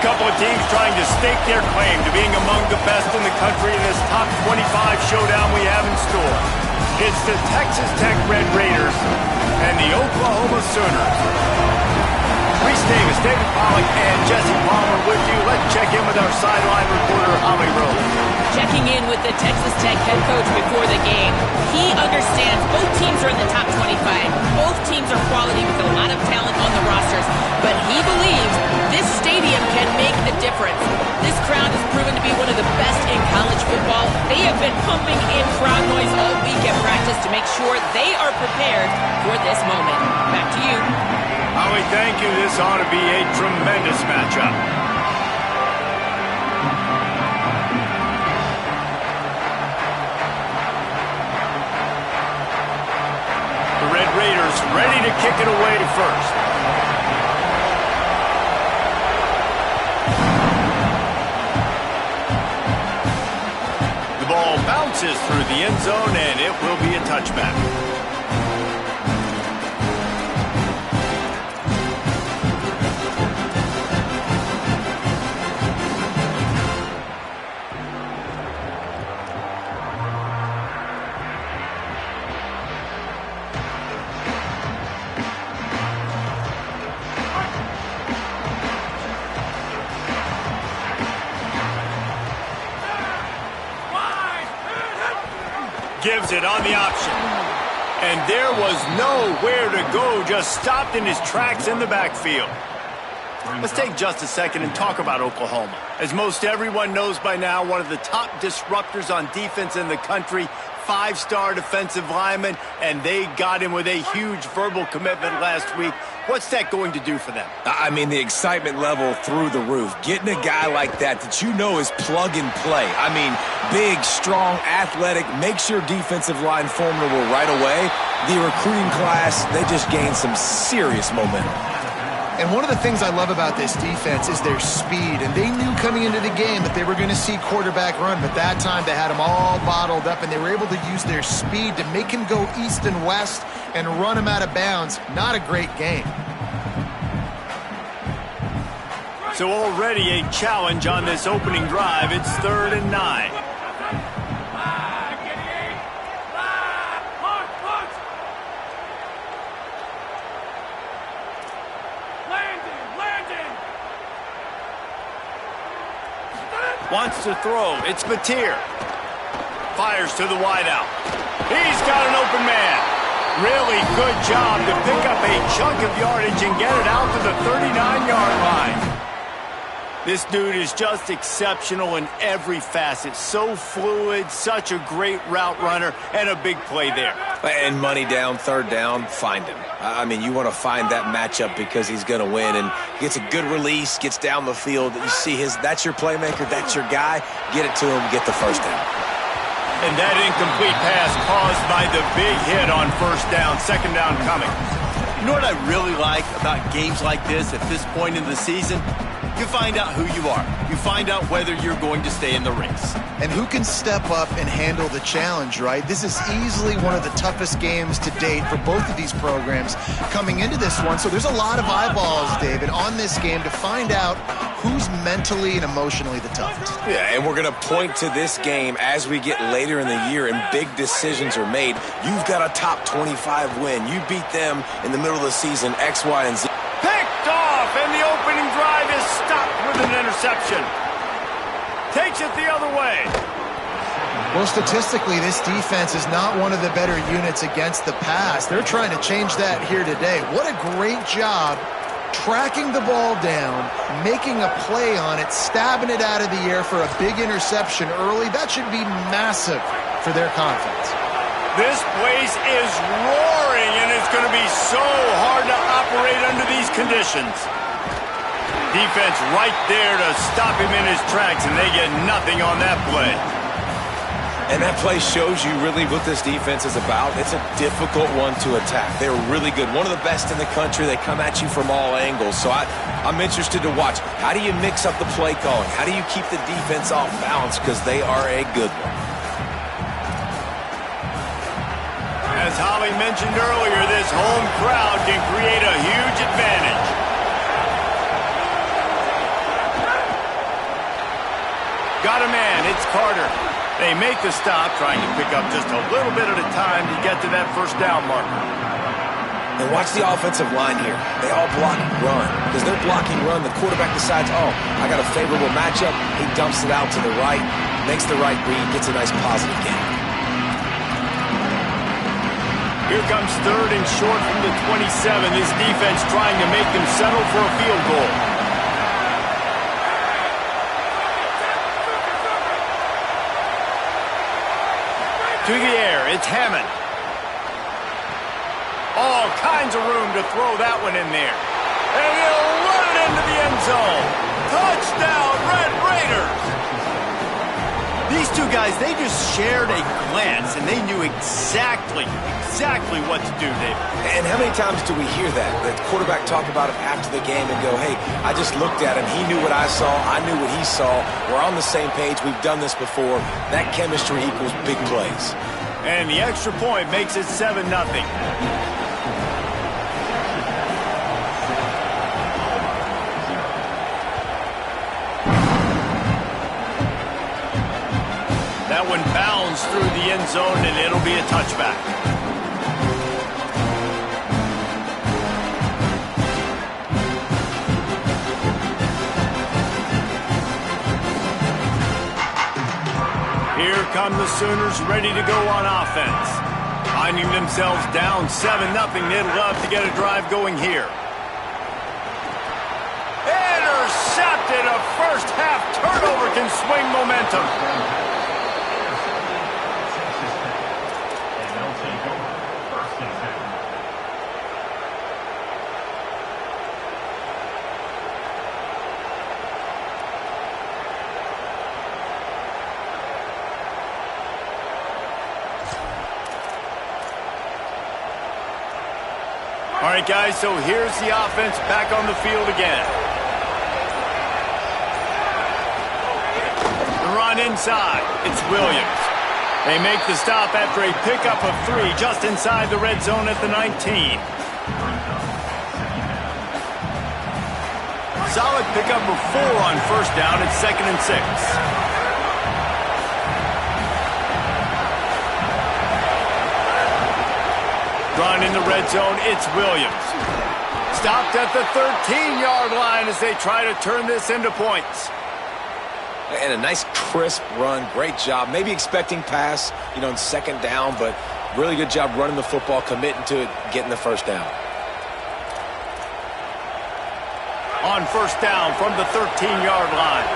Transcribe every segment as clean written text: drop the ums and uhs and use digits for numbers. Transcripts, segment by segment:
couple of teams trying to stake their claim to being among the best in the country in this top 25 showdown we have in store. It's the Texas Tech Red Raiders and the Oklahoma Sooners. Reese Davis, David Pollack, and Jesse Palmer with you. Let's check in with our sideline reporter, Holly Rose. Checking in with the Texas Tech head coach before the game. He understands both teams are in the top 25. Both teams are quality with a lot of talent on the rosters. But he believes this stadium can make a difference. This crowd has proven to be one of the best in college football. They have been pumping in crowd noise all week at practice to make sure they are prepared for this moment. Back to you. Holly, thank you. This ought to be a tremendous matchup. The Red Raiders ready to kick it away to first. The ball bounces through the end zone, and it will be a touchback. Gives it on the option. And there was nowhere to go, just stopped in his tracks in the backfield. Let's take just a second and talk about Oklahoma. As most everyone knows by now, one of the top disruptors on defense in the country, five-star defensive lineman, and they got him with a huge verbal commitment last week. What's that going to do for them? I mean, the excitement level through the roof. Getting a guy like that you know is plug and play. I mean, big, strong, athletic, makes your defensive line formidable right away. The recruiting class, they just gained some serious momentum. And one of the things I love about this defense is their speed. And they knew coming into the game that they were going to see quarterback run. But that time they had him all bottled up, and they were able to use their speed to make him go east and west and run him out of bounds. Not a great game. So already a challenge on this opening drive. It's 3rd and 9. Wants to throw. It's Mateer. Fires to the wideout. He's got an open man. Really good job to pick up a chunk of yardage and get it out to the 39-yard line. This dude is just exceptional in every facet. So fluid, such a great route runner, and a big play there. And money down, 3rd down, find him. I mean, you want to find that matchup because he's going to win, and gets a good release, gets down the field. You see that's your playmaker, that's your guy. Get it to him, get the 1st down. And that incomplete pass caused by the big hit on 1st down, 2nd down coming. You know what I really like about games like this at this point in the season? You find out who you are. You find out whether you're going to stay in the race. And who can step up and handle the challenge, right? This is easily one of the toughest games to date for both of these programs coming into this one. So there's a lot of eyeballs, David, on this game to find out who's mentally and emotionally the toughest. Yeah, and we're going to point to this game as we get later in the year and big decisions are made. You've got a top 25 win. You beat them in the middle of the season, X, Y, and Z. Picked off, and the opening drive is stopped with an interception. Takes it the other way. Well, statistically, this defense is not one of the better units against the pass. They're trying to change that here today. What a great job tracking the ball down, making a play on it, stabbing it out of the air for a big interception early. That should be massive for their confidence. This place is roaring, and it's going to be so hard to operate under these conditions. Defense right there to stop him in his tracks, and they get nothing on that play. And that play shows you really what this defense is about. It's a difficult one to attack. They're really good. One of the best in the country. They come at you from all angles. So I'm interested to watch. How do you mix up the play calling? How do you keep the defense off balance? Because they are a good one. As Holly mentioned earlier, this home crowd can create a huge advantage. got a man. It's Carter. They make the stop, trying to pick up just a little bit at a time to get to that first down marker. And watch the offensive line here. They all block run. Because they're blocking run, the quarterback decides, oh, I got a favorable matchup. He dumps it out to the right, makes the right read, gets a nice positive gain. Here comes third and short from the 27. This defense trying to make them settle for a field goal. To the air, it's Hammond. All kinds of room to throw that one in there. And he'll run it into the end zone. Touchdown, Red Raiders! These two guys, they just shared a glance, and they knew exactly what to do, David. And how many times do we hear that? The quarterback talk about it after the game and go, hey, I just looked at him. He knew what I saw. I knew what he saw. We're on the same page. We've done this before. That chemistry equals big plays. And the extra point makes it 7-0. That one bounds through the end zone, and it'll be a touchback. Here come the Sooners ready to go on offense. Finding themselves down 7-0, they'd love to get a drive going here. Intercepted! A first-half turnover can swing momentum. All right, guys, so here's the offense back on the field again. The run inside. It's Williams. They make the stop after a pickup of 3 just inside the red zone at the 19. Solid pickup of 4 on first down. It's 2nd and 6. Run in the red zone, it's Williams. Stopped at the 13-yard line as they try to turn this into points. And a nice crisp run, great job. Maybe expecting pass, in 2nd down, but really good job running the football, committing to it, getting the first down. On first down from the 13-yard line.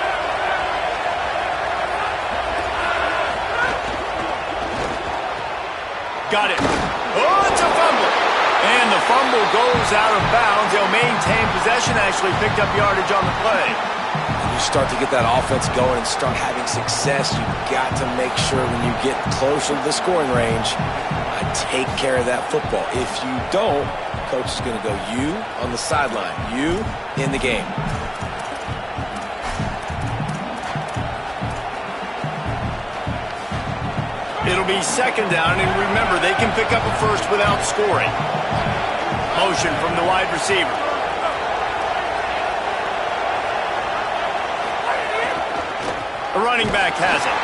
Got it. Oh, it's a fumble. And the fumble goes out of bounds. They'll maintain possession, actually picked up yardage on the play. When you start to get that offense going and start having success, you've got to make sure when you get closer to the scoring range, take care of that football. If you don't, coach is going to go, you on the sideline, you in the game. It'll be 2nd down, and remember, they can pick up a first without scoring. Motion from the wide receiver. The running back has it.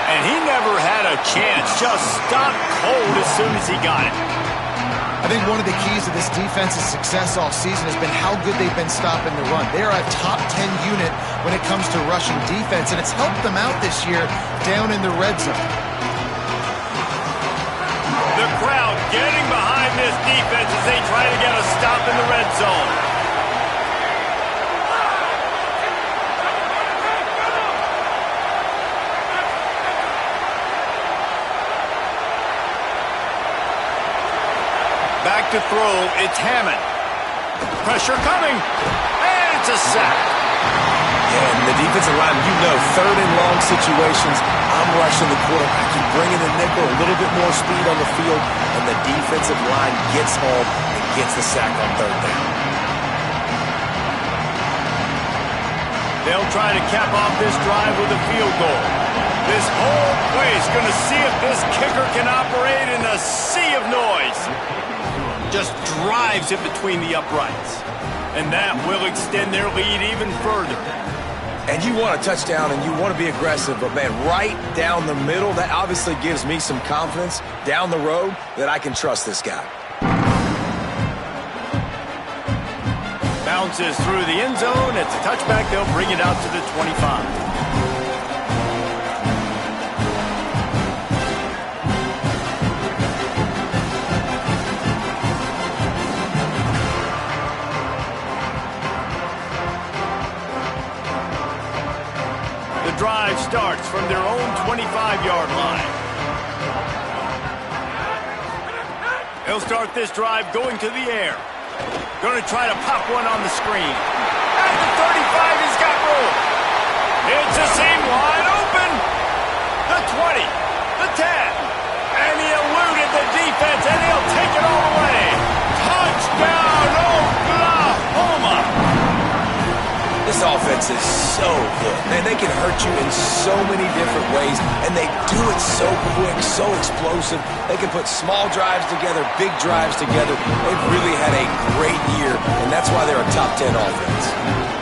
And he never had a chance. Just stopped cold as soon as he got it. I think one of the keys to this defense's success all season has been how good they've been stopping the run. They are a top 10 unit when it comes to rushing defense, and it's helped them out this year down in the red zone. The crowd getting behind this defense as they try to get a stop in the red zone. Back to throw, it's Hammond. Pressure coming, and it's a sack. Yeah, and the defensive line, 3rd and long situations, I'm rushing the quarterback. You bring in the nickel, a little bit more speed on the field, and the defensive line gets home and gets the sack on 3rd down. They'll try to cap off this drive with a field goal. This whole place going to see if this kicker can operate in a sea of noise. Just drives it between the uprights. And that will extend their lead even further. And you want a touchdown and you want to be aggressive, but, man, right down the middle, that obviously gives me some confidence down the road that I can trust this guy. Bounces through the end zone. It's a touchback. They'll bring it out to the 25. The drive starts from their own 25-yard line. They'll start this drive going to the air. Going to try to pop one on the screen. At the 35, he's got room. It's a seam wide open. The 20, the 10. And he eluded the defense, and he'll take it all the way. Touchdown, Oklahoma. This offense is so good. Man, they can hurt you in so many different ways, and they do it so quick, so explosive. They can put small drives together, big drives together. They've really had a great year, and that's why they're a top 10 offense.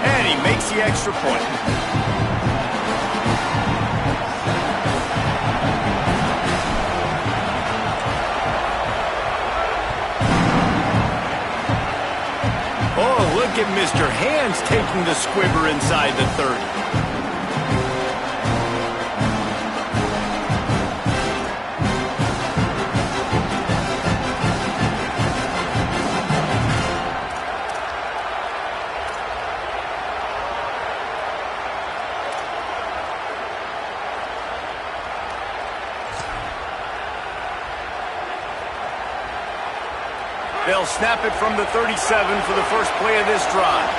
And he makes the extra point. Oh, look at Mr. Hands taking the squibber inside the 30. They'll snap it from the 37 for the first play of this drive.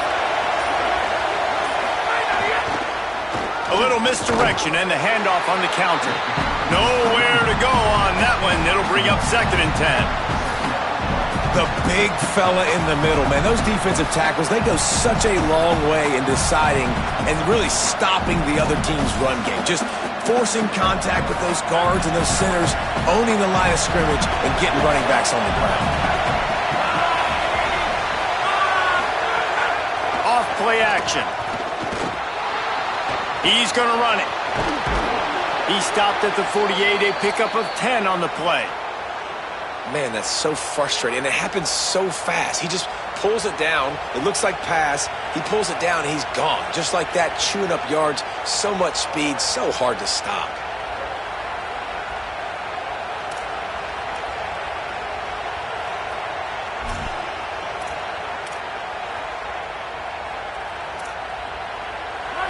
A little misdirection and the handoff on the counter. Nowhere to go on that one. It'll bring up 2nd and 10. The big fella in the middle, man. Those defensive tackles, they go such a long way in deciding and really stopping the other team's run game. Just forcing contact with those guards and those centers, owning the line of scrimmage, and getting running backs on the ground. Play action. He's going to run it. He stopped at the 48, a pickup of 10 on the play. Man, that's so frustrating, and it happens so fast. He just pulls it down. It looks like pass. He pulls it down, and he's gone. Just like that, chewing up yards. So much speed, so hard to stop.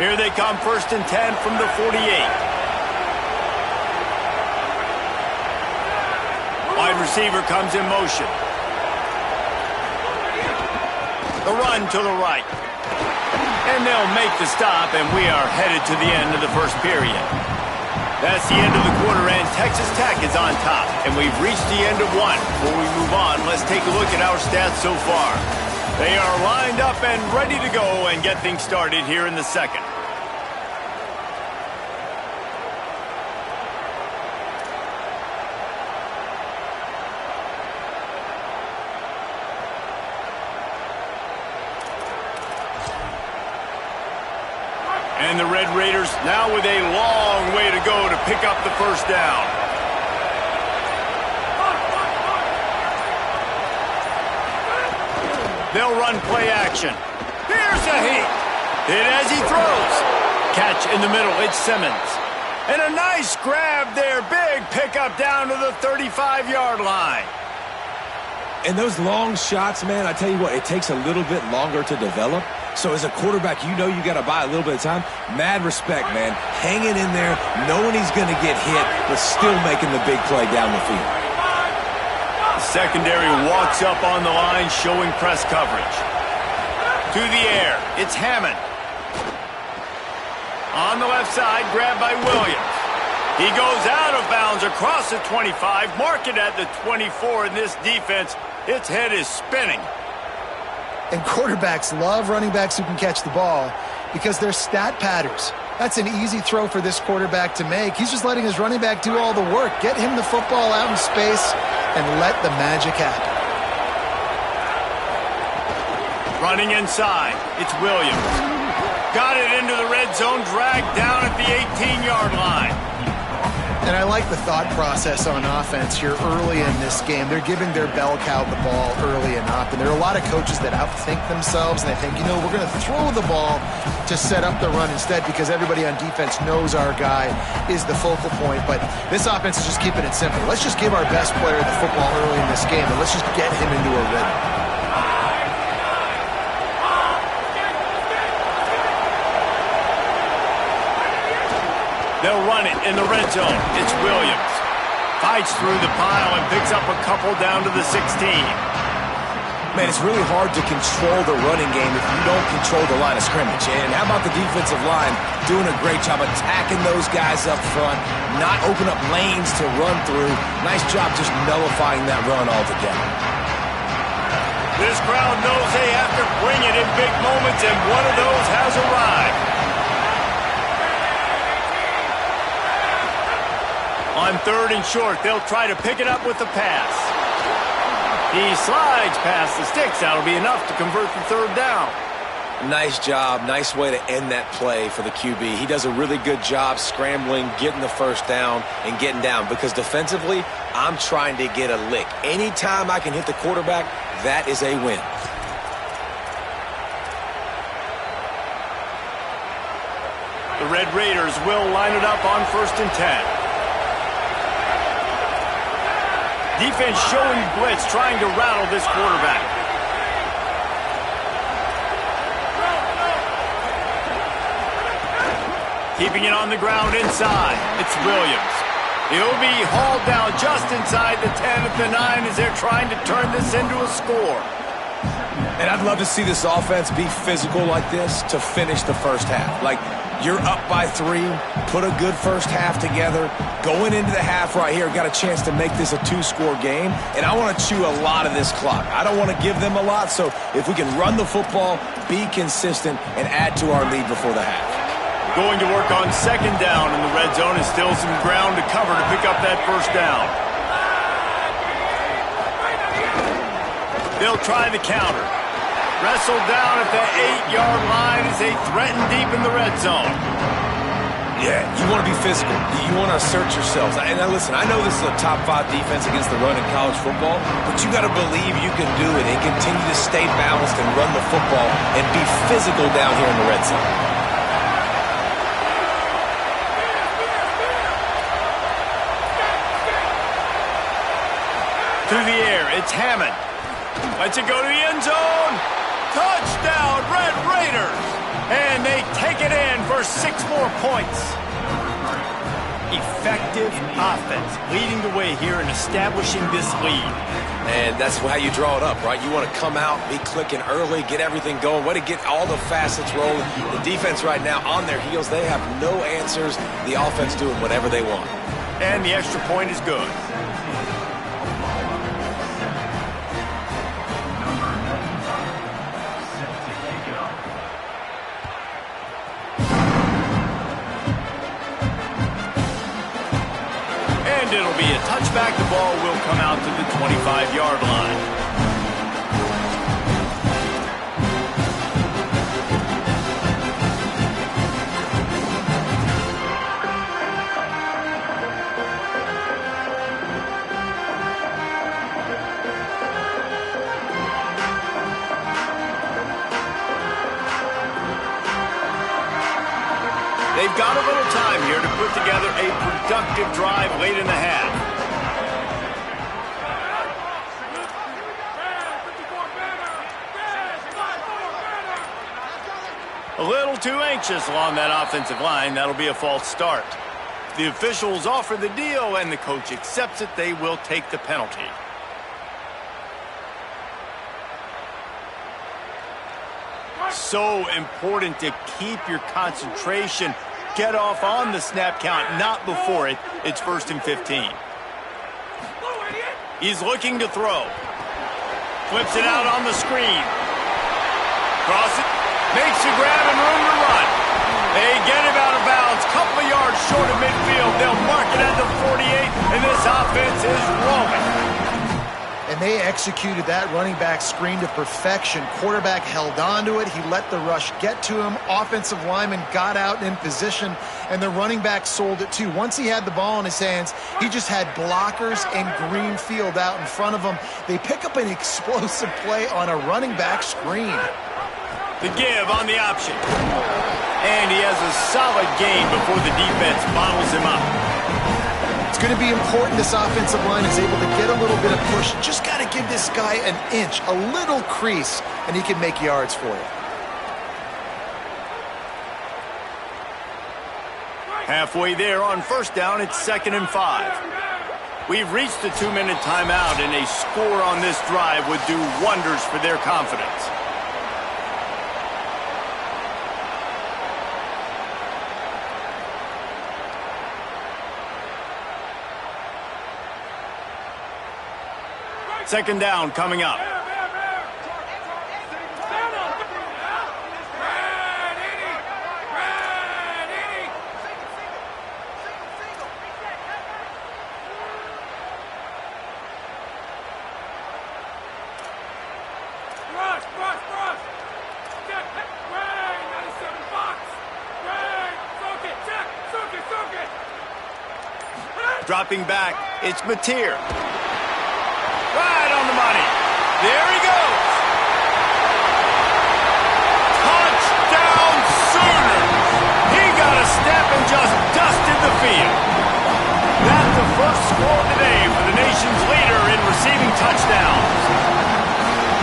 Here they come, 1st and 10 from the 48. Wide receiver comes in motion. The run to the right. And they'll make the stop, and we are headed to the end of the first period. That's the end of the quarter, and Texas Tech is on top. And we've reached the end of one. Before we move on, let's take a look at our stats so far. They are lined up and ready to go and get things started here in the second. And the Red Raiders now with a long way to go to pick up the first down. They'll run play action. Here's a hit as he throws. Catch in the middle, it's Simmons. And a nice grab there, big pickup down to the 35-yard line. And those long shots, man, I tell you what, it takes a little bit longer to develop. So as a quarterback, you know you got to buy a little bit of time. Mad respect, man. Hanging in there, knowing he's going to get hit, but still making the big play down the field. The secondary walks up on the line, showing press coverage. To the air, it's Hammond. On the left side, grabbed by Williams. He goes out of bounds across the 25, mark it at the 24, and this defense, its head is spinning. And quarterbacks love running backs who can catch the ball because they're stat patters. That's an easy throw for this quarterback to make. He's just letting his running back do all the work. Get him the football out in space and let the magic happen. Running inside, it's Williams. Got it into the red red zone, dragged down at the 18-yard line. And I like the thought process on offense here early in this game. They're giving their bell cow the ball early and often. There are a lot of coaches that outthink themselves, and they think, we're going to throw the ball to set up the run instead because everybody on defense knows our guy is the focal point. But this offense is just keeping it simple. Let's just give our best player the football early in this game, and let's just get him into a rhythm. They'll run it in the red zone. It's Williams. Fights through the pile and picks up a couple down to the 16. Man, it's really hard to control the running game if you don't control the line of scrimmage. And how about the defensive line doing a great job attacking those guys up front, not open up lanes to run through. Nice job just nullifying that run altogether. This crowd knows they have to bring it in big moments, and one of those has arrived. On 3rd and short, they'll try to pick it up with the pass. He slides past the sticks. That'll be enough to convert the 3rd down. Nice job. Nice way to end that play for the QB. He does a really good job scrambling, getting the 1st down, and getting down. Because defensively, I'm trying to get a lick. Anytime I can hit the quarterback, that is a win. The Red Raiders will line it up on 1st and 10. Defense showing blitz, trying to rattle this quarterback. Keeping it on the ground inside. It's Williams. He'll be hauled down just inside the 10 at the 9 as they're trying to turn this into a score. And I'd love to see this offense be physical like this to finish the 1st half. Like, you're up by 3, put a good 1st half together. Going into the half right here, got a chance to make this a 2-score game, and I want to chew a lot of this clock. I don't want to give them a lot, so if we can run the football, be consistent, and add to our lead before the half. Going to work on 2nd down in the red zone is still some ground to cover to pick up that 1st down. They'll try the counter. Wrestled down at the 8-yard line as they threaten deep in the red zone. Yeah, you want to be physical. You want to assert yourselves. And now listen, I know this is a top 5 defense against the run in college football, but you got to believe you can do it and continue to stay balanced and run the football and be physical down here in the red zone. Through the air, it's Hammond. Lets it go to the end zone. Touchdown, Red Raiders! And they take it in for 6 more points. Effective offense leading the way here and establishing this lead. And that's how you draw it up, right? You want to come out, be clicking early, get everything going, way to get all the facets rolling. The defense right now on their heels, they have no answers. The offense doing whatever they want. And the extra point is good. It'll be a touchback. The ball will come out to the 25-yard line. They've got a little time here to put together a productive drive late in the half. A little too anxious along that offensive line. That'll be a false start. The officials offer the deal, and the coach accepts it. They will take the penalty. So important to keep your concentration. Get off on the snap count, not before it. It's 1st and 15. He's looking to throw. Flips it out on the screen. Cross it. Makes the grab and room to run. They get him out of bounds. Couple of yards short of midfield. They'll mark it at the 48, and this offense is rolling. And And they executed that running back screen to perfection. Quarterback held on to it. He let the rush get to him. Offensive lineman got out in position, and the running back sold it too. Once he had the ball in his hands, he just had blockers and green field out in front of him. They pick up an explosive play on a running back screen. The give on the option. And he has a solid gain before the defense bottles him up. It's going to be important this offensive line is able to get a little bit of push. Just got to give this guy an inch, a little crease, and he can make yards for you. Halfway there on first down, it's 2nd and 5. We've reached the 2-minute timeout, and a score on this drive would do wonders for their confidence. Second down coming up. Dropping back, it's Mateer. Right on the money. There he goes. Touchdown Sooners. He got a step and just dusted the field. That's the first score today for the nation's leader in receiving touchdowns.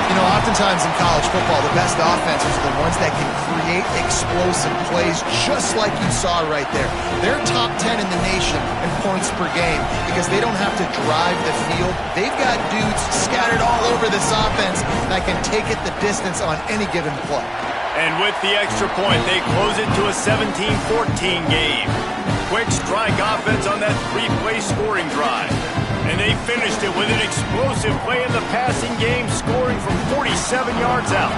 You know, oftentimes in college football, the best offenses are the ones that can create explosive plays just like you saw right there. They're top 10 in the nation in points per game because they don't have to drive the field. They've got dudes scattered all over this offense that can take it the distance on any given play. And with the extra point, they close it to a 17-14 game. Quick strike offense on that 3-play scoring drive. And they finished it with an explosive play in the passing game, scoring from 47 yards out.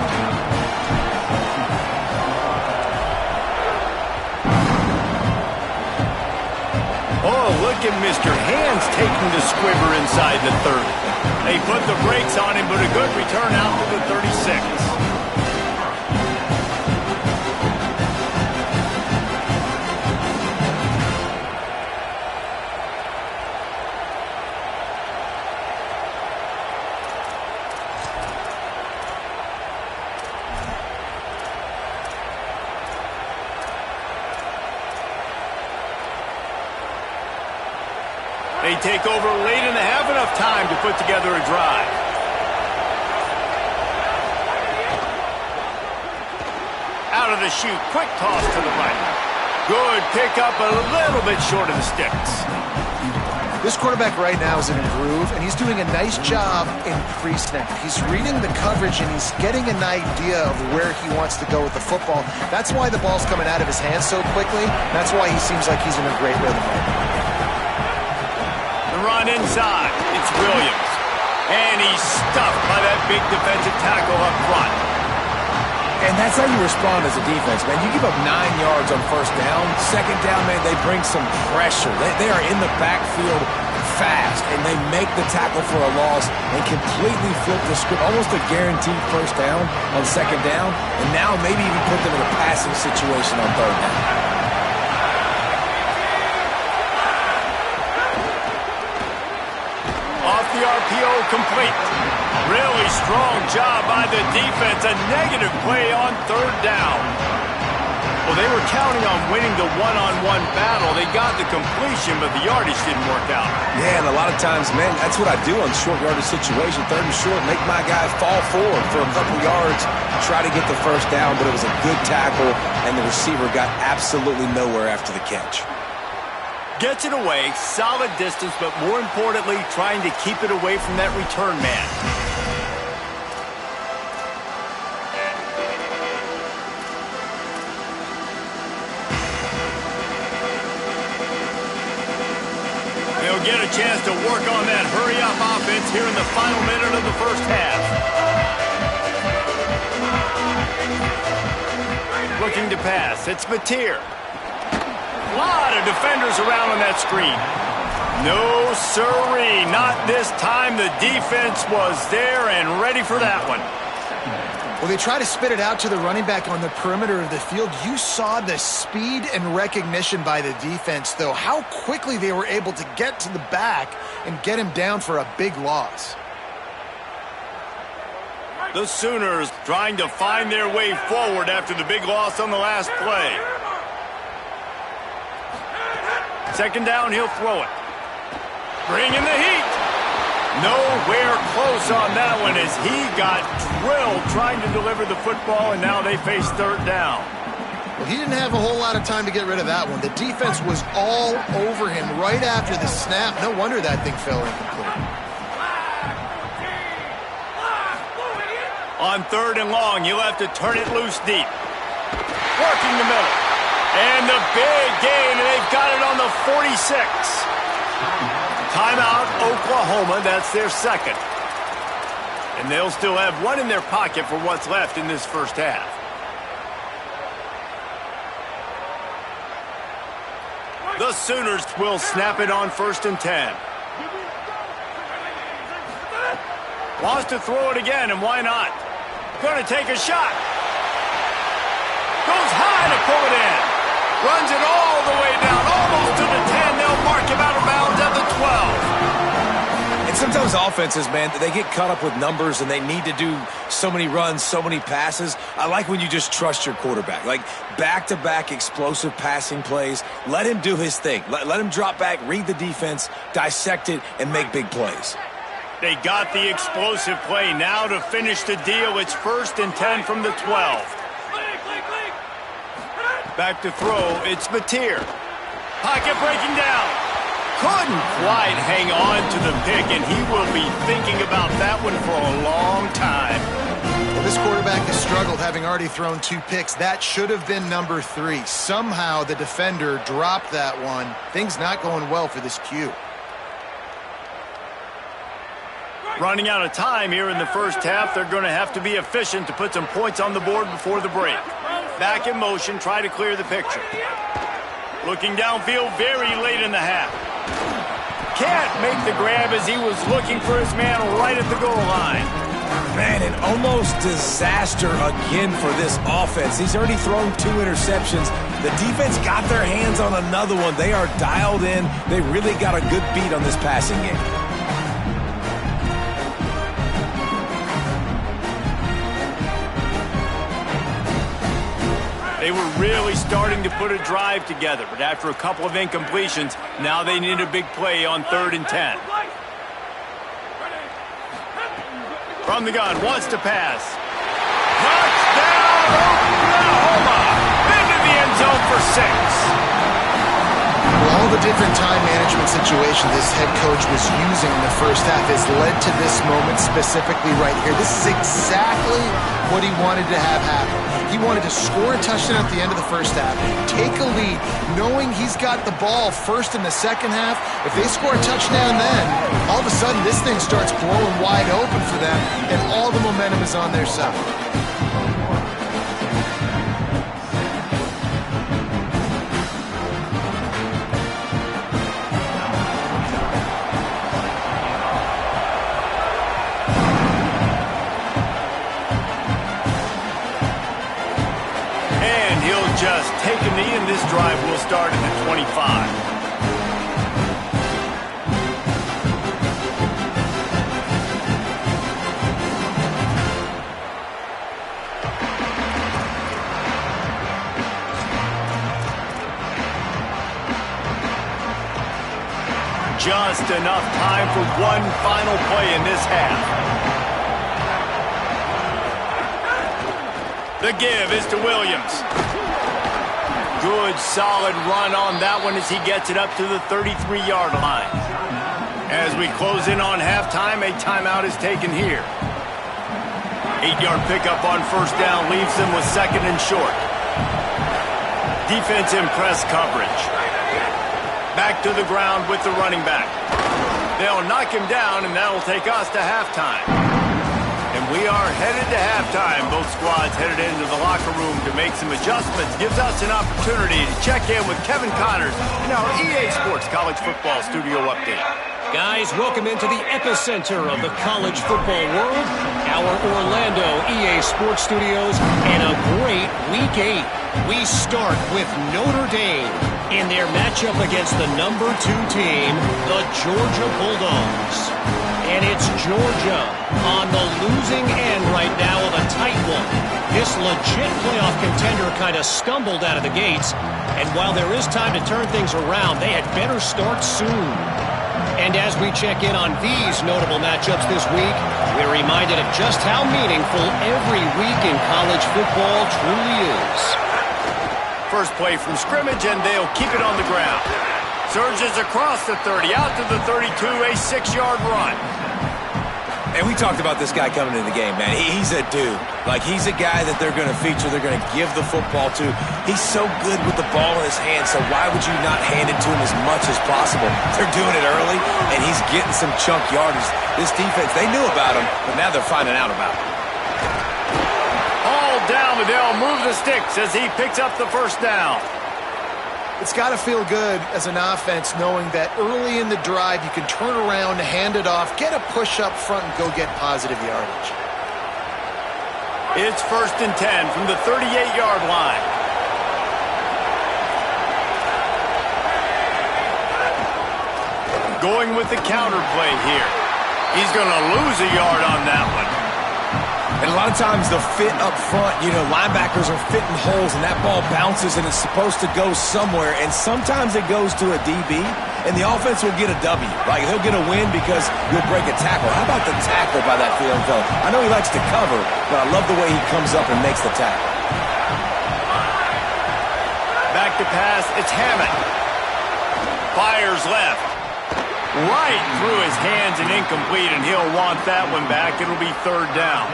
Oh, look at Mr. Hands taking the squibber inside the 30. They put the brakes on him, but a good return out to the 36. They take over late and have enough time to put together a drive. Out of the chute, quick toss to the right. Good pickup, a little bit short of the sticks. This quarterback right now is in a groove, and he's doing a nice job in pre-snap. He's reading the coverage, and he's getting an idea of where he wants to go with the football. That's why the ball's coming out of his hands so quickly. That's why he seems like he's in a great rhythm right now. Run inside. It's Williams. And he's stuffed by that big defensive tackle up front. And that's how you respond as a defense, man. You give up 9 yards on first down. Second down, man, they bring some pressure. They are in the backfield fast, and they make the tackle for a loss and completely flip the script. Almost a guaranteed first down on second down, and now maybe even put them in a passing situation on third down. The RPO complete. Really strong job by the defense. A negative play on third down. Well, they were counting on winning the one-on-one battle. They got the completion, but the yardage didn't work out. Yeah, and a lot of times, man, that's what I do on short yardage situation. Third and short, make my guy fall forward for a couple yards, try to get the first down, but it was a good tackle, and the receiver got absolutely nowhere after the catch. Gets it away, solid distance, but more importantly, trying to keep it away from that return man. They'll get a chance to work on that hurry-up offense here in the final minute of the first half. Looking to pass, it's Mateer. A lot of defenders around on that screen. No, sirree, not this time. The defense was there and ready for that one. Well, they try to spit it out to the running back on the perimeter of the field. You saw the speed and recognition by the defense, though, how quickly they were able to get to the back and get him down for a big loss. The Sooners trying to find their way forward after the big loss on the last play. Second down, he'll throw it. Bring in the heat. Nowhere close on that one as he got drilled trying to deliver the football, and now they face third down. Well, he didn't have a whole lot of time to get rid of that one. The defense was all over him right after the snap. No wonder that thing fell incomplete. On third and long, you'll have to turn it loose deep. Working the middle. And the big gain, and they've got it on the 46. Timeout, Oklahoma. That's their second. And they'll still have one in their pocket for what's left in this first half. The Sooners will snap it on 1st and 10. Wants to throw it again, and why not? Going to take a shot. Goes high to pull it in. Runs it all the way down, almost to the 10. They'll mark him out of bounds at the 12. And sometimes offenses, man, they get caught up with numbers and they need to do so many runs, so many passes. I like when you just trust your quarterback. Like back-to-back explosive passing plays. Let him do his thing. Let him drop back, read the defense, dissect it, and make big plays. They got the explosive play. Now to finish the deal, it's 1st and 10 from the 12. Back to throw, it's Mateer. Pocket breaking down. Couldn't quite hang on to the pick, and he will be thinking about that one for a long time. Well, this quarterback has struggled, having already thrown 2 picks. That should have been number 3. Somehow the defender dropped that one. Things not going well for this Q. Running out of time here in the first half. They're going to have to be efficient to put some points on the board before the break. Back in motion, try to clear the picture. Looking downfield very late in the half. Can't make the grab as he was looking for his man right at the goal line. Man, an almost disaster again for this offense. He's already thrown 2 interceptions. The defense got their hands on another one. They are dialed in. They really got a good beat on this passing game. They were really starting to put a drive together, but after a couple of incompletions, now they need a big play on 3rd and 10. From the gun, wants to pass. Touchdown, Oklahoma! Into the end zone for 6. All the different time management situations this head coach was using in the first half has led to this moment specifically right here. This is exactly what he wanted to have happen. He wanted to score a touchdown at the end of the first half, take a lead, knowing he's got the ball first in the second half. If they score a touchdown then, all of a sudden this thing starts blowing wide open for them, and all the momentum is on their side. Just take a knee, and this drive will start at the 25. Just enough time for one final play in this half. The give is to Williams. Good, solid run on that one as he gets it up to the 33-yard line. As we close in on halftime, a timeout is taken here. 8-yard pickup on 1st down leaves them with 2nd and short. Defense in press coverage. Back to the ground with the running back. They'll knock him down, and that'll take us to halftime. And We are headed to halftime. Both squads headed into the locker room to make some adjustments. Gives us an opportunity to check in with Kevin Connors in our EA Sports College Football Studio Update. Guys, welcome into the epicenter of the college football world, our Orlando EA Sports Studios, and a great Week 8. We start with Notre Dame in their matchup against the number 2 team, the Georgia Bulldogs. And it's Georgia on the losing end right now of a tight one. This legit playoff contender kind of stumbled out of the gates, and while there is time to turn things around, they had better start soon. And as we check in on these notable matchups this week, we're reminded of just how meaningful every week in college football truly is. First play from scrimmage, and they'll keep it on the ground. Surges across the 30, out to the 32, a 6-yard run. And we talked about this guy coming into the game, man. He's a dude. Like, he's a guy that they're going to feature, they're going to give the football to. He's so good with the ball in his hand, so why would you not hand it to him as much as possible? They're doing it early, and he's getting some chunk yardage. This defense, they knew about him, but now they're finding out about him. All down, but they'll move the sticks as he picks up the first down. It's got to feel good as an offense knowing that early in the drive you can turn around, hand it off, get a push up front, and go get positive yardage. It's 1st and 10 from the 38-yard line. Going with the counter play here. He's going to lose a yard on that one. And a lot of times the fit up front, linebackers are fitting holes and that ball bounces and it's supposed to go somewhere. And sometimes it goes to a DB and the offense will get a W. Like, he'll get a win because you'll break a tackle. How about the tackle by that field fella? I know he likes to cover, but I love the way he comes up and makes the tackle. Back to pass, it's Hammond. Fires left. Right through his hands and incomplete, and he'll want that one back. It'll be 3rd down.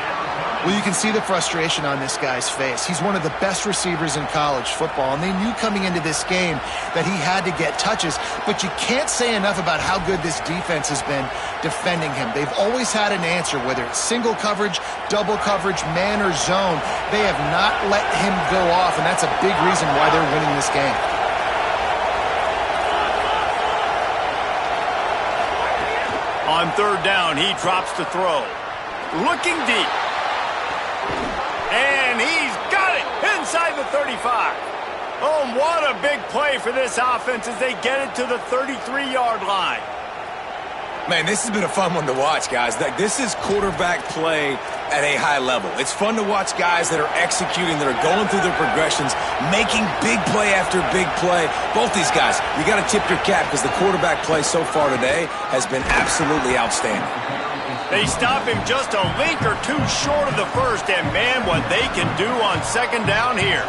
Well, you can see the frustration on this guy's face. He's one of the best receivers in college football, and they knew coming into this game that he had to get touches, but you can't say enough about how good this defense has been defending him. They've always had an answer, whether it's single coverage, double coverage, man or zone. They have not let him go off, and that's a big reason why they're winning this game. On 3rd down, he drops to throw. Looking deep. And he's got it inside the 35. Oh, what a big play for this offense as they get it to the 33-yard line. Man, this has been a fun one to watch, guys. This is quarterback play at a high level. It's fun to watch guys that are executing, that are going through their progressions, making big play after big play. Both these guys, you got to tip your cap because the quarterback play so far today has been absolutely outstanding. They stop him just a link or two short of the first, and man, what they can do on 2nd down here.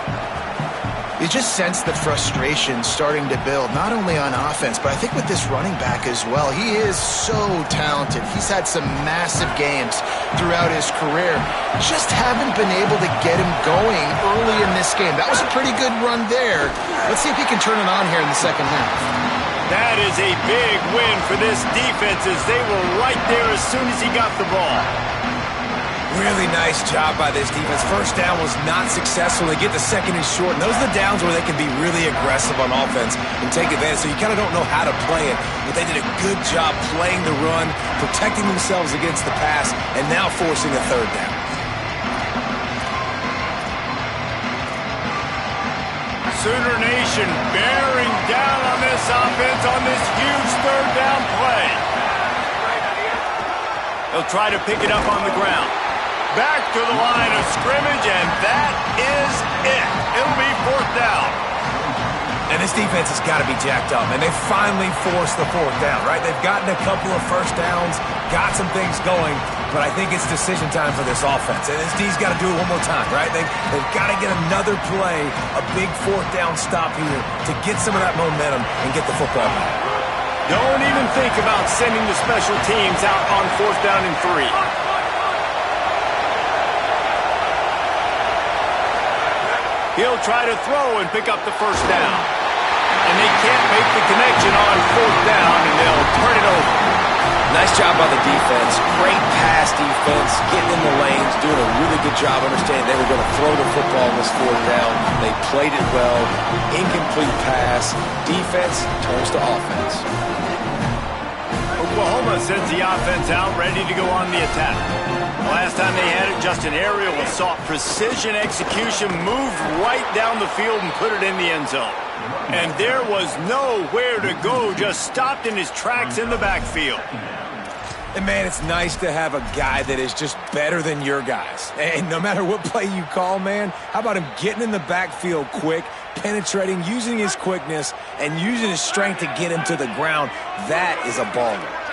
You just sense the frustration starting to build, not only on offense, but I think with this running back as well. He is so talented. He's had some massive games throughout his career. Just haven't been able to get him going early in this game. That was a pretty good run there. Let's see if he can turn it on here in the second half. That is a big win for this defense as they were right there as soon as he got the ball. Really nice job by this defense. First down was not successful. They get the 2nd and short, and those are the downs where they can be really aggressive on offense and take advantage. So you kind of don't know how to play it, but they did a good job playing the run, protecting themselves against the pass, and now forcing a 3rd down. Sooner Nation bearing down on this offense on this huge 3rd down play. They'll try to pick it up on the ground. Back to the line of scrimmage, and that is it. It'll be 4th down. And this defense has got to be jacked up, and they finally forced the 4th down, right? They've gotten a couple of first downs, got some things going, but I think it's decision time for this offense. And this D's got to do it one more time, right? They've got to get another play, a big 4th down stop here to get some of that momentum and get the football back. Don't even think about sending the special teams out on 4th down and 3. He'll try to throw and pick up the first down. And they can't make the connection on 4th down, and they'll turn it over. Nice job by the defense. Great pass defense, getting in the lanes, doing a really good job understanding they were going to throw the football in this fourth down. They played it well. Incomplete pass. Defense turns to offense. Oklahoma sends the offense out, ready to go on the attack. The last time they had it, Justin Ariel sought precision execution, moved right down the field and put it in the end zone. And there was nowhere to go, just stopped in his tracks in the backfield. And, man, it's nice to have a guy that is just better than your guys. And no matter what play you call, man, how about him getting in the backfield quick, penetrating, using his quickness, and using his strength to get him to the ground? That is a baller.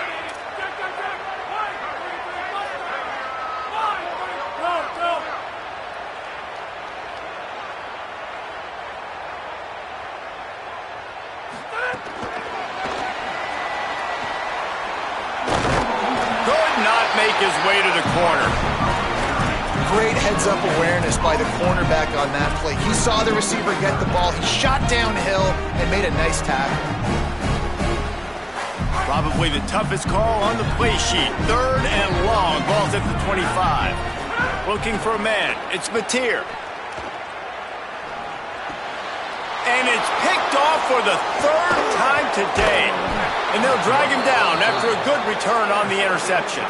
Make his way to the corner. Great heads-up awareness by the cornerback on that play. He saw the receiver get the ball. He shot downhill and made a nice tackle. Probably the toughest call on the play sheet. 3rd and long. Ball's at the 25. Looking for a man. It's Mateer. And it's picked off for the 3rd time today. And they'll drag him down after a good return on the interception.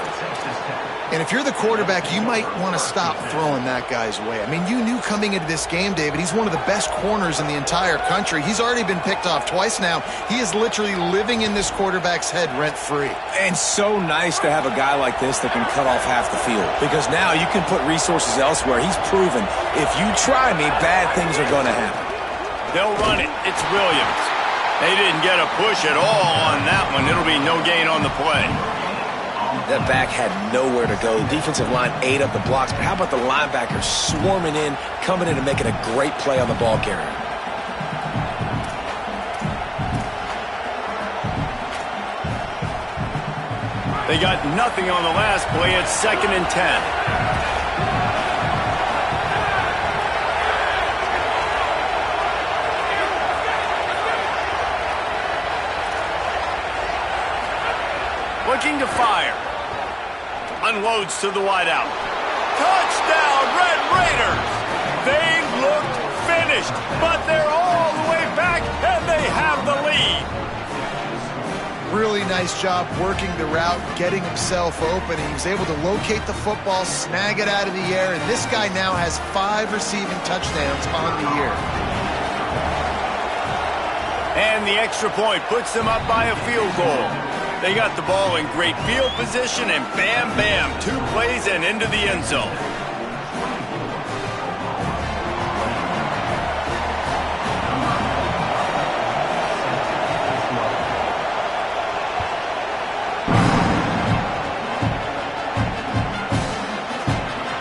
And if you're the quarterback, you might want to stop throwing that guy's way. I mean, you knew coming into this game, David, he's one of the best corners in the entire country. He's already been picked off twice now. He is literally living in this quarterback's head rent-free. And so nice to have a guy like this that can cut off half the field. Because now you can put resources elsewhere. He's proven, if you try me, bad things are going to happen. They'll run it. It's Williams. They didn't get a push at all on that one. It'll be no gain on the play. That back had nowhere to go. The defensive line ate up the blocks, but how about the linebackers swarming in, coming in and making a great play on the ball carrier? They got nothing on the last play. It's 2nd and 10. Looking to fire. Unloads to the wideout. Touchdown, Red Raiders! They looked finished, but they're all the way back, and they have the lead. Really nice job working the route, getting himself open. He was able to locate the football, snag it out of the air, and this guy now has 5 receiving touchdowns on the year. And the extra point puts them up by a field goal. They got the ball in great field position, and bam, bam, 2 plays and into the end zone.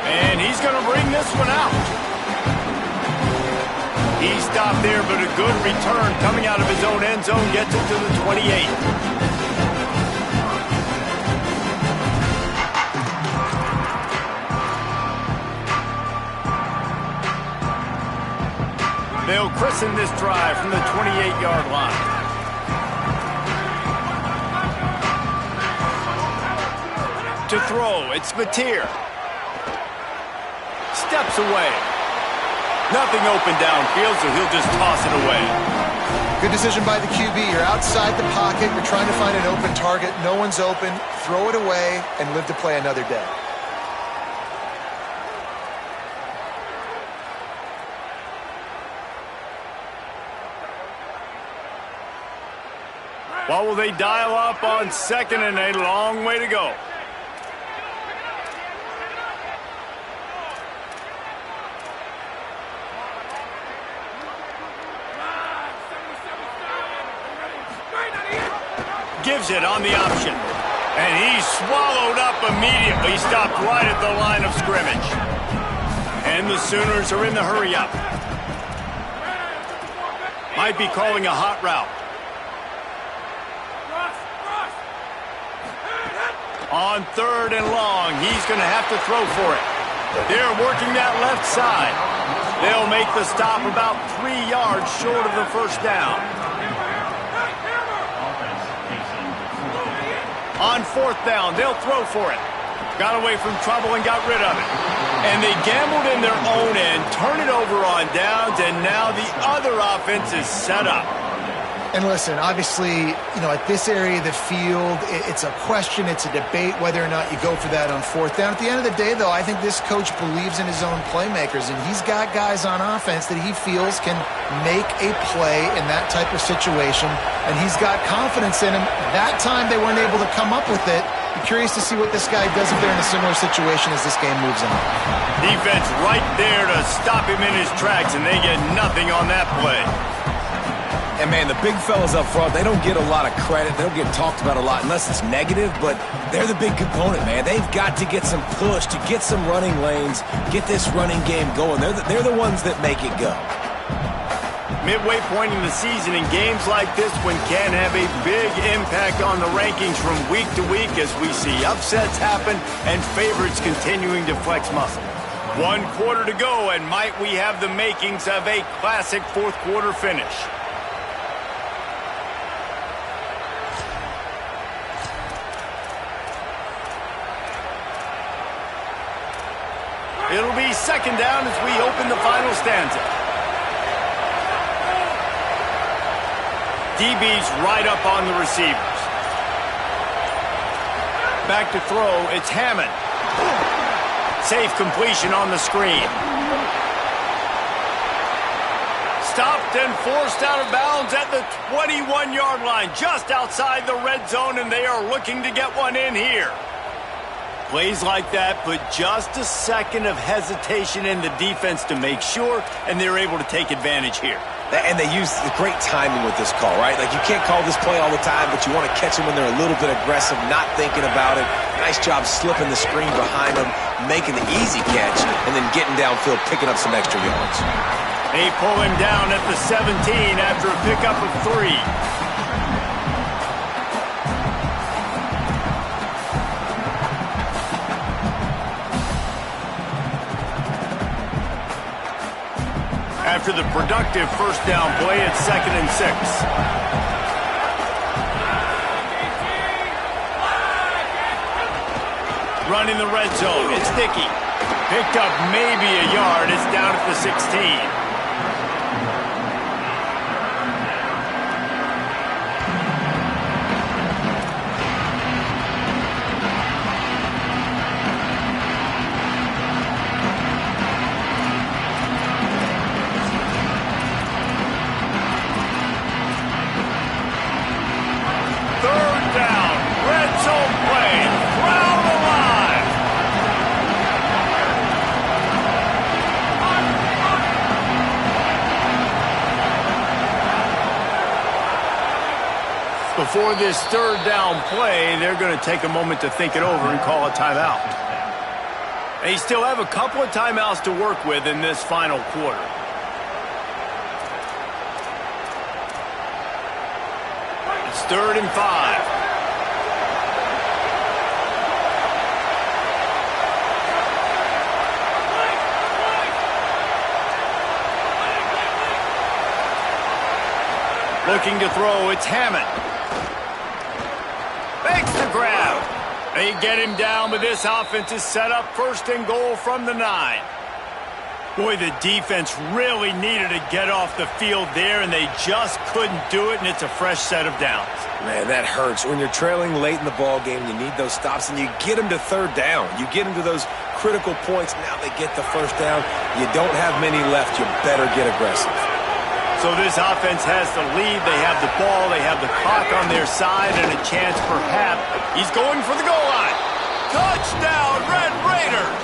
And he's going to bring this one out. He stopped there, but a good return coming out of his own end zone gets him to the 28. They'll christen this drive from the 28-yard line. To throw, it's Mateer. Steps away. Nothing open downfield, so he'll just toss it away. Good decision by the QB. You're outside the pocket. You're trying to find an open target. No one's open. Throw it away and live to play another day. What will they dial up on 2nd and a long way to go? Gives it on the option. And he's swallowed up immediately. Stopped right at the line of scrimmage. And the Sooners are in the hurry-up. Might be calling a hot route. On 3rd and long, he's going to have to throw for it. They're working that left side. They'll make the stop about 3 yards short of the first down. On 4th down, they'll throw for it. Got away from trouble and got rid of it. And they gambled in their own end, turn it over on downs, and now the other offense is set up. And listen, obviously, at this area of the field, it's a question, it's a debate whether or not you go for that on 4th down. At the end of the day, though, I think this coach believes in his own playmakers, and he's got guys on offense that he feels can make a play in that type of situation, and he's got confidence in him. That time they weren't able to come up with it. I'm curious to see what this guy does if they're in a similar situation as this game moves on. Defense right there to stop him in his tracks, and they get nothing on that play. And, man, the big fellas up front, they don't get a lot of credit. They don't get talked about a lot unless it's negative, but they're the big component, man. They've got to get some push, to get some running lanes, get this running game going. They're the ones that make it go. Midway point in the season, in games like this one can have a big impact on the rankings from week to week as we see upsets happen and favorites continuing to flex muscle. 1 quarter to go, and might we have the makings of a classic 4th quarter finish. It'll be 2nd down as we open the final stanza. DB's right up on the receivers. Back to throw, it's Hammond. Safe completion on the screen. Stopped and forced out of bounds at the 21-yard line, just outside the red zone, and they are looking to get one in here. Plays like that put just a second of hesitation in the defense to make sure, and they're able to take advantage here. And they use the great timing with this call, right? Like, you can't call this play all the time, but you want to catch them when they're a little bit aggressive, not thinking about it. Nice job slipping the screen behind them, making the easy catch, and then getting downfield, picking up some extra yards. They pull him down at the 17 after a pickup of 3. After the productive 1st down play, it's 2nd and 6. Running the red zone, it's Dickey. Picked up maybe a yard, it's down at the 16. Before this 3rd down play, they're going to take a moment to think it over and call a timeout. They still have a couple of timeouts to work with in this final quarter. It's 3rd and 5. Looking to throw, it's Hammond. Makes the grab. They get him down, but this offense is set up 1st and goal from the 9. Boy, the defense really needed to get off the field there, and they just couldn't do it, and it's a fresh set of downs. Man, that hurts. When you're trailing late in the ball game, you need those stops, and you get them to 3rd down. You get them to those critical points. Now they get the 1st down. You don't have many left. You better get aggressive. So this offense has the lead. They have the ball. They have the clock on their side and a chance perhaps. He's going for the goal line. Touchdown, Red Raiders!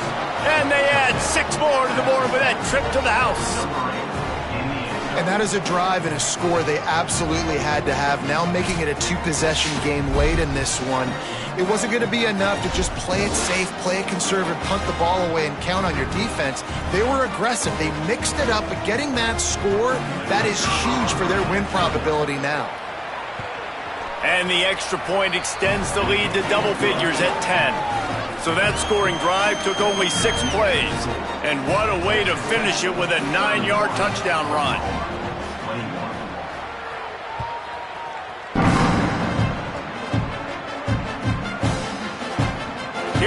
And they add 6 more to the board with that trip to the house. And that is a drive and a score they absolutely had to have. Now making it a 2-possession game late in this one. It wasn't going to be enough to just play it safe, play it conservative, punt the ball away, and count on your defense. They were aggressive. They mixed it up, but getting that score, that is huge for their win probability now. And the extra point extends the lead to double figures at 10. So that scoring drive took only 6 plays. And what a way to finish it with a 9-yard touchdown run.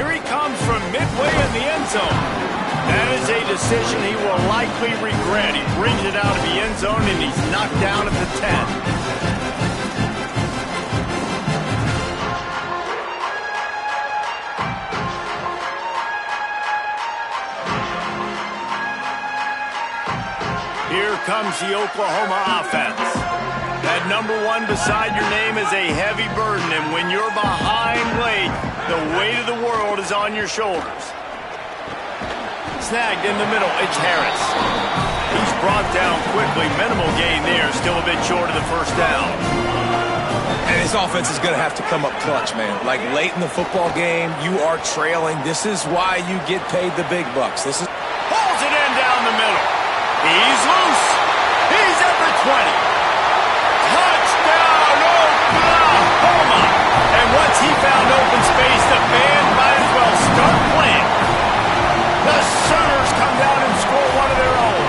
here he comes from midway in the end zone. That is a decision he will likely regret. He brings it out of the end zone, and he's knocked down at the 10. Here comes the Oklahoma offense. That number 1 beside your name is a heavy burden, and when you're behind late, the weight of the world is on your shoulders. Snagged in the middle, it's Harris. He's brought down quickly. Minimal gain there, still a bit short of the first down. And his offense is going to have to come up clutch, man. Like late in the football game, you are trailing. This is why you get paid the big bucks. This is pulls it in down the middle. He's loose. He's at the 20. Touchdown, Oklahoma! And once he found open space, the band might as well start playing. The Sooners come down and score one of their own.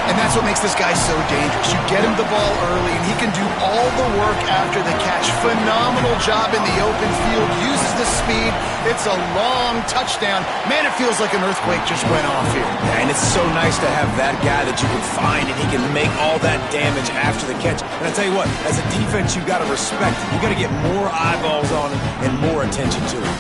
And that's what makes this guy so dangerous. You get him the ball early, and he can do all the work after the catch. Phenomenal job in the open field. Uses the speed. It's a long touchdown. Man, it feels like an earthquake just went off here. Yeah, and it's so nice to have that guy that you can find, and he can make all that damage after the catch. And I tell you what, as a defense, you got to respect it. You got to get more eyeballs on him and more attention to him.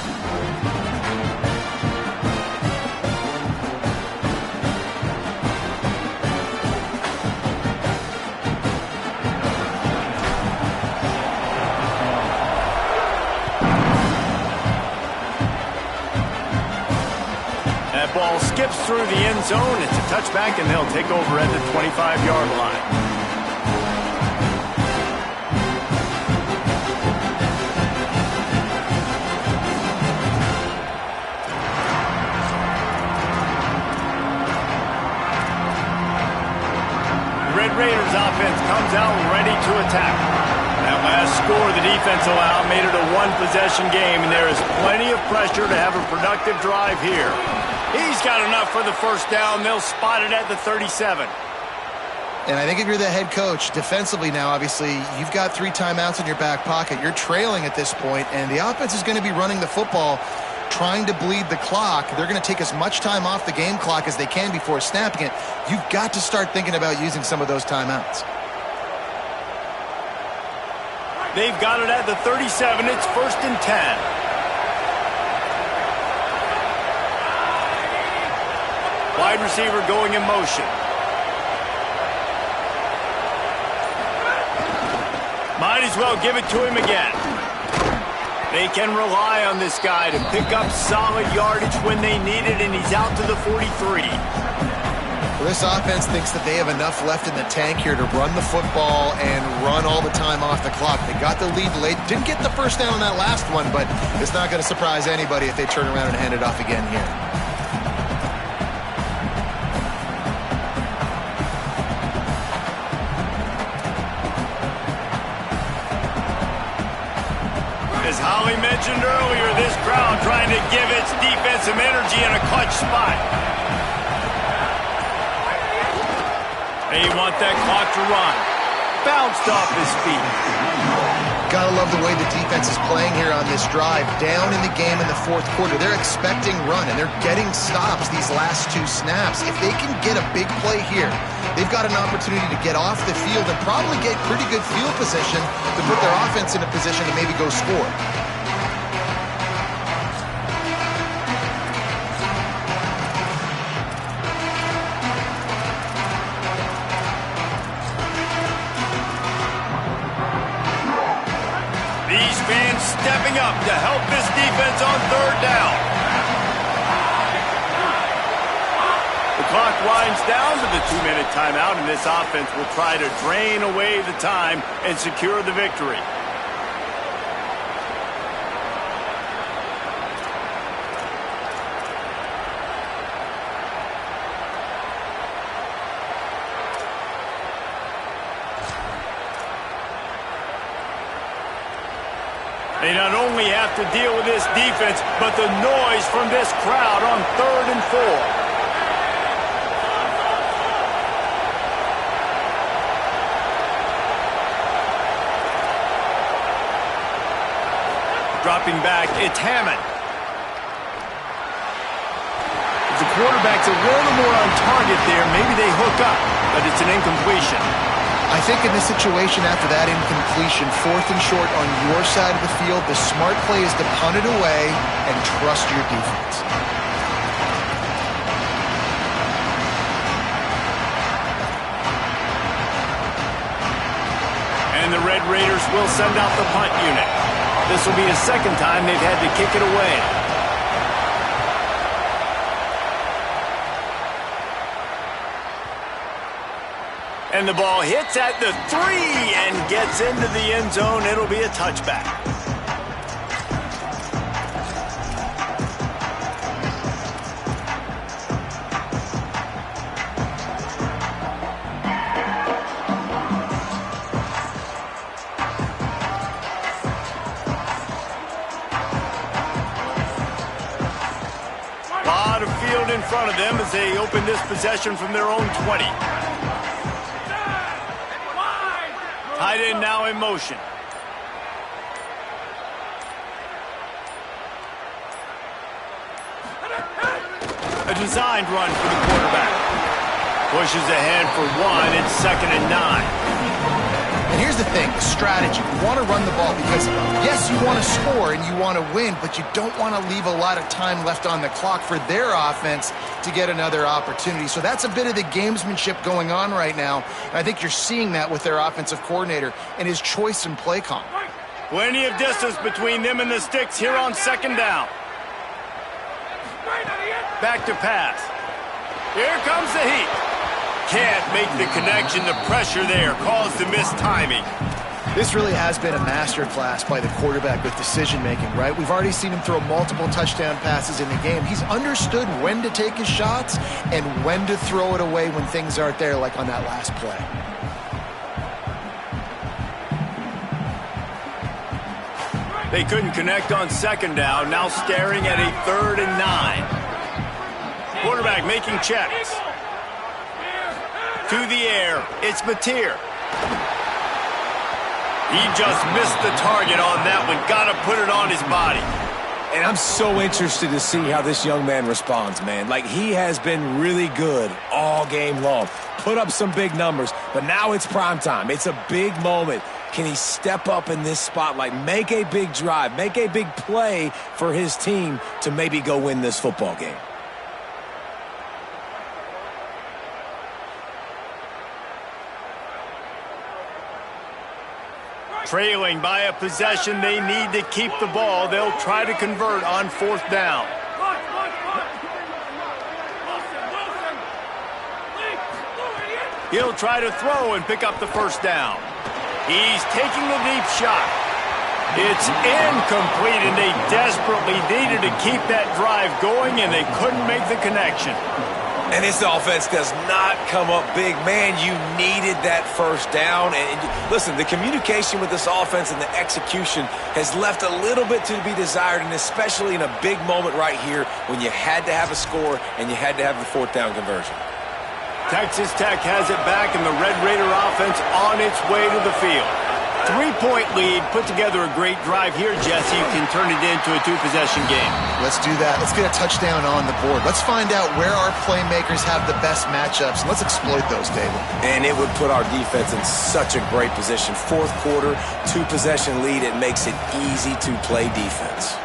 Ball skips through the end zone. It's a touchback, and they'll take over at the 25-yard line. Red Raiders offense comes out ready to attack. That last score the defense allowed made it a one-possession game, and there is plenty of pressure to have a productive drive here. He's got enough for the first down. They'll spot it at the 37. And I think if you're the head coach, defensively now, obviously, you've got 3 timeouts in your back pocket. You're trailing at this point, and the offense is going to be running the football, trying to bleed the clock. They're going to take as much time off the game clock as they can before snapping it. You've got to start thinking about using some of those timeouts. They've got it at the 37. It's 1st and 10. Wide receiver going in motion. Might as well give it to him again. They can rely on this guy to pick up solid yardage when they need it, and he's out to the 43. Well, this offense thinks that they have enough left in the tank here to run the football and run all the time off the clock. They got the lead late. Didn't get the first down on that last one, but it's not going to surprise anybody if they turn around and hand it off again here. As Holly mentioned earlier, this crowd trying to give its defense some energy in a clutch spot. They want that clock to run. Bounced off his feet. Gotta love the way the defense is playing here on this drive. Down in the game in the 4th quarter. They're expecting run, and they're getting stops these last 2 snaps. If they can get a big play here, they've got an opportunity to get off the field and probably get pretty good field position to put their offense in a position to maybe go score. These fans stepping up to help this defense on 3rd down. The clock winds down to the 2-minute timeout, and this offense will try to drain away the time and secure the victory. They not only have to deal with this defense, but the noise from this crowd on 3rd and 4. Dropping back, it's Hammond. quarterback's a little more on target there. Maybe they hook up, but it's an incompletion. I think in this situation, after that incompletion, 4th and short on your side of the field, the smart play is to punt it away and trust your defense. And the Red Raiders will send out the punt unit. This will be the second time they've had to kick it away. And the ball hits at the 3 and gets into the end zone. It'll be a touchback. A lot of field in front of them as they open this possession from their own 20. Tight end now in motion. A designed run for the quarterback. Pushes ahead for 1. It's 2nd and 9. And here's the thing, strategy. You want to run the ball because, yes, you want to score and you want to win, but you don't want to leave a lot of time left on the clock for their offense to get another opportunity. So that's a bit of the gamesmanship going on right now. And I think you're seeing that with their offensive coordinator and his choice in play call. Plenty of distance between them and the sticks here on 2nd down. Back to pass. Here comes the heat. Can't make the connection. The pressure there caused the missed timing. This really has been a masterclass by the quarterback with decision-making, right? We've already seen him throw multiple touchdown passes in the game. He's understood when to take his shots and when to throw it away when things aren't there, like on that last play. They couldn't connect on 2nd down. Now staring at a 3rd and 9. Quarterback making checks. To the air, it's Mateer. He just missed the target on that one. Got to put it on his body. And I'm so interested to see how this young man responds, man. Like, he has been really good all game long. Put up some big numbers, but now it's prime time. It's a big moment. Can he step up in this spotlight, make a big drive, make a big play for his team to maybe go win this football game? Trailing by a possession, they need to keep the ball. They'll try to convert on 4th down. He'll try to throw and pick up the 1st down. He's taking the deep shot. It's incomplete, and they desperately needed to keep that drive going, and they couldn't make the connection. And this offense does not come up big. Man, you needed that 1st down. And listen, the communication with this offense and the execution has left a little bit to be desired, and especially in a big moment right here when you had to have a score and you had to have the 4th down conversion. Texas Tech has it back, and the Red Raider offense on its way to the field. 3-point lead, put together a great drive here, Jesse. You can turn it into a 2-possession game. Let's do that. Let's get a touchdown on the board. Let's find out where our playmakers have the best matchups, and let's exploit those, David. And it would put our defense in such a great position. 4th quarter, 2-possession lead. It makes it easy to play defense.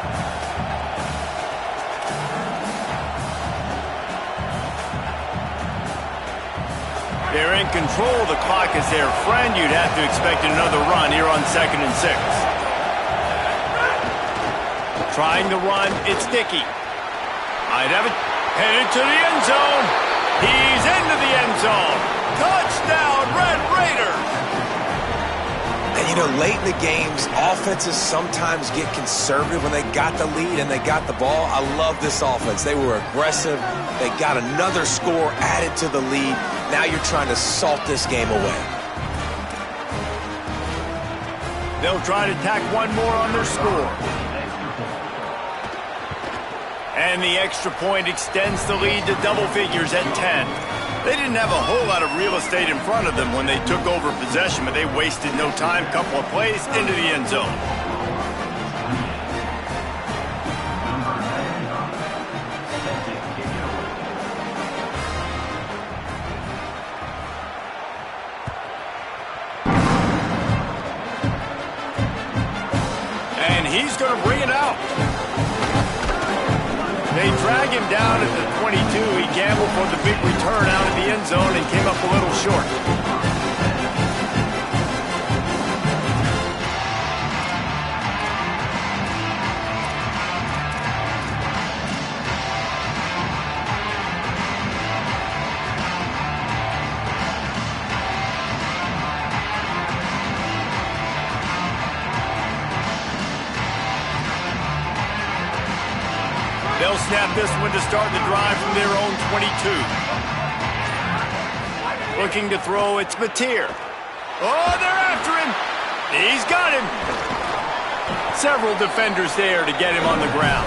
They're in control. The clock is their friend. You'd have to expect another run here on 2nd and 6. Trying the run. It's Dickey. Might have it headed to the end zone. He's into the end zone. Touchdown, Red Raiders. And, you know, late in the games, offenses sometimes get conservative when they got the lead and they got the ball. I love this offense. They were aggressive. They got another score added to the lead. Now you're trying to salt this game away. They'll try to tack one more on their score. And the extra point extends the lead to double figures at 10. They didn't have a whole lot of real estate in front of them when they took over possession, but they wasted no time. Couple of plays into the end zone. he's going to bring it out. They drag him down at the 22. He gambled for the big return out of the end zone and came up a little short. They'll snap this one to start the drive from their own 22. Looking to throw, it's Mateer. Oh, they're after him. He's got him. Several defenders there to get him on the ground.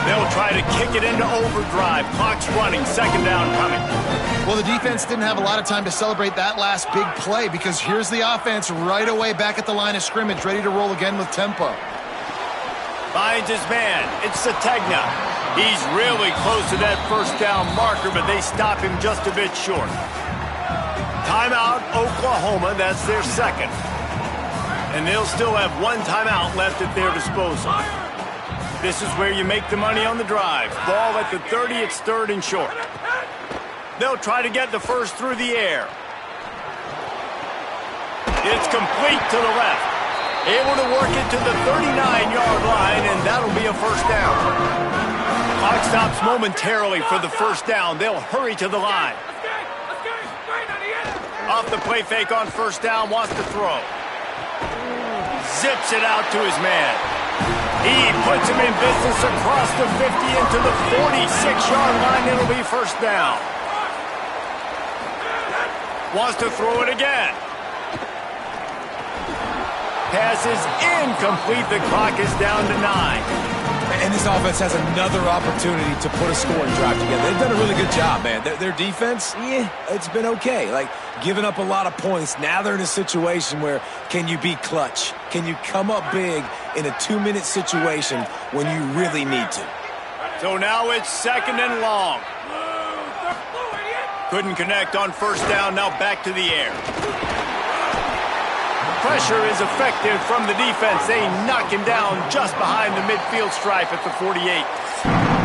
They'll try to kick it into overdrive. Clock's running, second down coming. Well, the defense didn't have a lot of time to celebrate that last big play because here's the offense right away back at the line of scrimmage, ready to roll again with tempo. Finds his man. It's Sategna. He's really close to that first down marker, but they stop him just a bit short. Timeout, Oklahoma. That's their second. And they'll still have one timeout left at their disposal. This is where you make the money on the drive. Ball at the 30. It's third and short. They'll try to get the first through the air. It's complete to the left. Able to work it to the 39-yard line, and that'll be a first down. Clock stops momentarily for the first down. They'll hurry to the line. Off the play fake on first down, wants to throw. Zips it out to his man. He puts him in business across the 50 into the 46-yard line. It'll be first down. Wants to throw it again. Pass is incomplete. The clock is down to 9. And this offense has another opportunity to put a scoring drive together. They've done a really good job, man. Their defense, it's been okay. Like, giving up a lot of points. Now they're in a situation where can you be clutch? Can you come up big in a 2-minute situation when you really need to? So now it's second and long. Couldn't connect on first down. Now back to the air. Pressure is effective from the defense. They knock him down just behind the midfield stripe at the 48.